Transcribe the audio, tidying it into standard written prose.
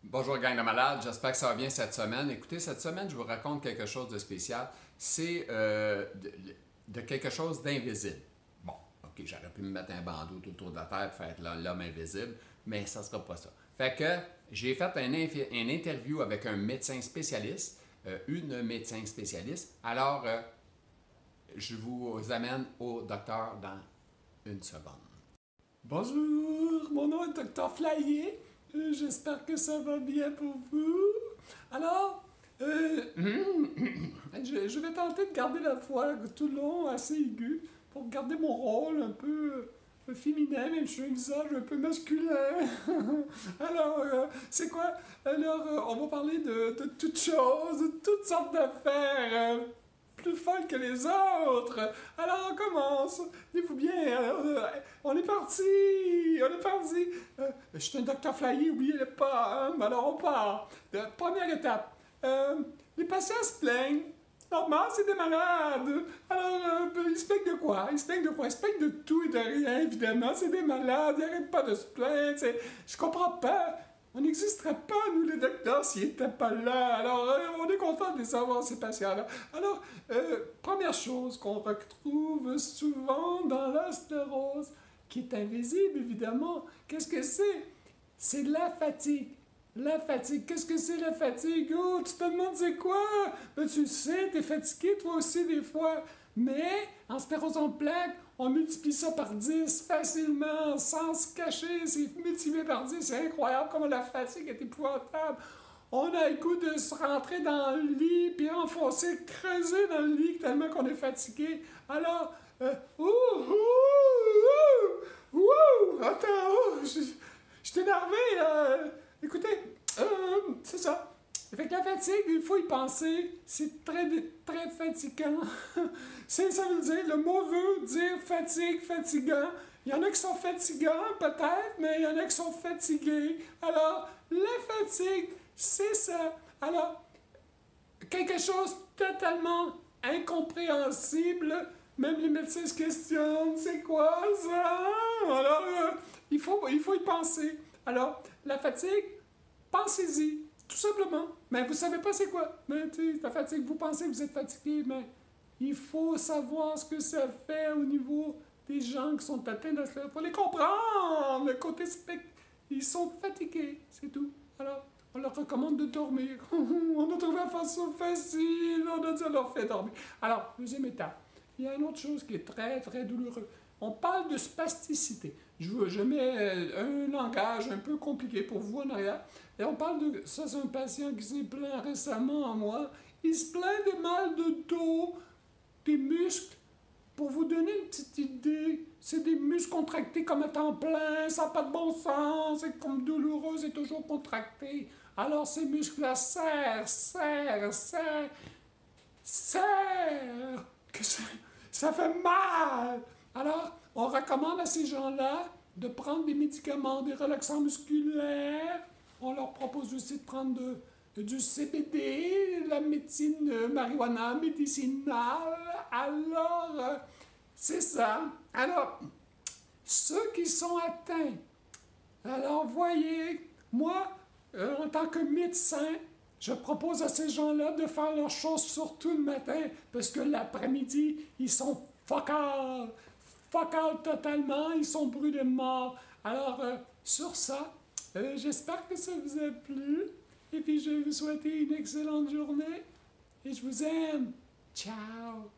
Bonjour gang de malades, j'espère que ça va bien cette semaine. Écoutez, cette semaine, je vous raconte quelque chose de spécial. C'est de quelque chose d'invisible. Bon, ok, j'aurais pu me mettre un bandeau tout autour de la tête pour faire l'homme invisible, mais ça ne sera pas ça. Fait que j'ai fait un interview avec un médecin spécialiste, une médecin spécialiste. Alors, je vous amène au docteur dans une seconde. Bonjour, mon nom est Docteur Flyer. J'espère que ça va bien pour vous. Alors, je vais tenter de garder la voix tout le long assez aiguë pour garder mon rôle un peu féminin, même si j'ai un visage un peu masculin. Alors, c'est quoi? Alors, on va parler de toutes choses, de toutes sortes d'affaires. Plus folles que les autres. Alors on commence. Dites-vous bien, on est parti, on est parti. Je suis un docteur Flyer, oubliez-le pas. Hein? Alors on part. Première étape. Les patients se plaignent. Normal, c'est des malades. Alors, ils se plaignent de quoi? Ils se plaignent de quoi? Ils se plaignent de tout et de rien, évidemment. C'est des malades, ils n'arrêtent pas de se plaindre. Je comprends pas. On n'existerait pas, nous, les docteurs, s'ils n'étaient pas là. Alors, on est content de les savoir, ces patients-là. Alors, première chose qu'on retrouve souvent dans la sclérose, qui est invisible, évidemment, qu'est-ce que c'est? C'est la fatigue. La fatigue. Qu'est-ce que c'est la fatigue? Oh, tu te demandes c'est quoi? Ben, tu le sais, t'es fatigué toi aussi des fois. Mais en sclérose en plaques, on multiplie ça par 10 facilement, sans se cacher. C'est multiplié par 10. C'est incroyable comment la fatigue est épouvantable. On a le goût de se rentrer dans le lit, puis enfoncer, creuser dans le lit tellement qu'on est fatigué. Alors, ouh, ouh, ouh, ouh, attends, je suis énervé, là. Écoutez, c'est ça. Fait que la fatigue, il faut y penser. C'est très, très fatigant. Ça veut dire, le mot veut dire fatigue, fatigant. Il y en a qui sont fatigants, peut-être, mais il y en a qui sont fatigués. Alors, la fatigue, c'est ça. Alors, quelque chose de totalement incompréhensible. Même les médecins se questionnent, c'est quoi ça? Alors, il faut y penser. Alors, la fatigue, pensez-y, tout simplement. Mais vous savez pas c'est quoi. Mais la fatigue, vous pensez que vous êtes fatigué, mais il faut savoir ce que ça fait au niveau des gens qui sont atteints de cela. Il faut les comprendre. Le côté ils sont fatigués, c'est tout. Alors, on leur recommande de dormir. On a trouvé la façon facile. On a dit on leur fait dormir. Alors, deuxième étape. Il y a une autre chose qui est très, très douloureuse. On parle de spasticité. Je mets un langage un peu compliqué pour vous en arrière. Et on parle de... Ça, c'est un patient qui s'est plaint récemment à moi. Il se plaint de mal de dos, des muscles. Pour vous donner une petite idée, c'est des muscles contractés comme à temps plein, ça n'a pas de bon sens, c'est comme douloureux, c'est toujours contracté. Alors ces muscles-là serrent, serrent, serrent, serrent, que ça fait mal. Alors, on recommande à ces gens-là de prendre des médicaments, des relaxants musculaires. On leur propose aussi de prendre du CBD, la médecine marijuana médicinale. Alors, c'est ça. Alors, ceux qui sont atteints, alors voyez, moi, en tant que médecin, je propose à ces gens-là de faire leurs choses surtout le matin, parce que l'après-midi, ils sont focal totalement, ils sont brûlés de mort. Alors, sur ça, j'espère que ça vous a plu, et puis je vais vous souhaiter une excellente journée, et je vous aime. Ciao!